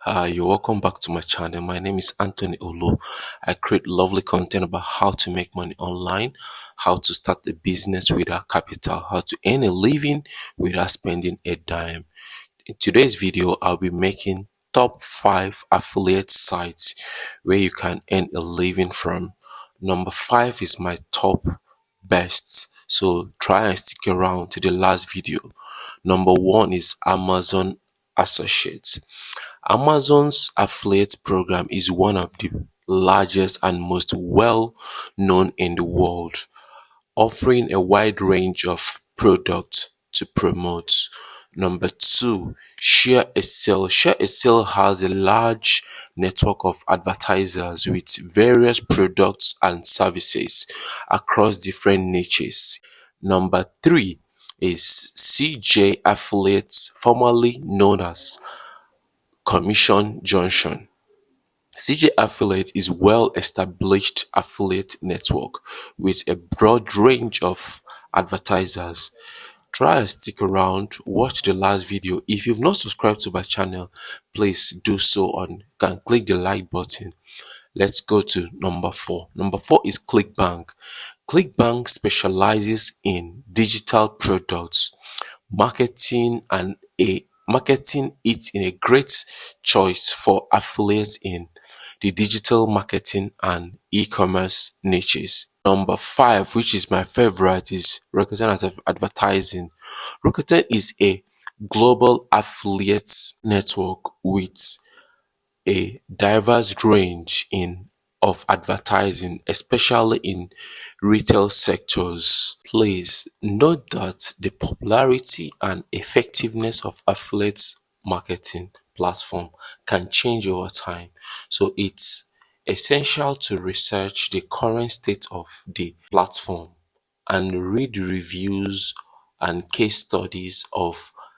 Hi, you're welcome back to my channel. My name is Anthony Olo. I create lovely content about how to make money online, how to start a business without capital, how to earn a living without spending a dime. In today's video, I'll be making top 5 affiliate sites where you can earn a living from. Number 5 is my top best. So try and stick around to the last video. Number 1 is Amazon Associates. Amazon's affiliate program is one of the largest and most well known in the world, offering a wide range of products to promote. Number 2, Share a Sale. Share a Sale has a large network of advertisers with various products and services across different niches. Number 3 is CJ Affiliates, formerly known as Commission Junction. CJ Affiliate is well-established affiliate network with a broad range of advertisers. Try and stick around, watch the last video. If you've not subscribed to my channel, please do so on. You can click the like button. Let's go to number 4. Number 4 is ClickBank. ClickBank specializes in digital products, marketing and a marketing it in a great choice for affiliates in the digital marketing and e-commerce niches. Number 5, which is my favorite, is Rakuten Advertising. Rakuten is a global affiliate network with a diverse range of advertising, especially in retail sectors. Please note that the popularity and effectiveness of affiliate marketing platform can change over time. So it's essential to research the current state of the platform and read reviews and case studies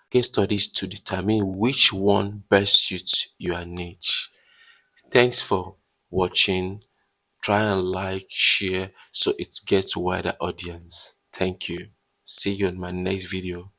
to determine which one best suits your niche. Thanks for watching. Try and like, share so it gets wider audience. Thank you. See you in my next video.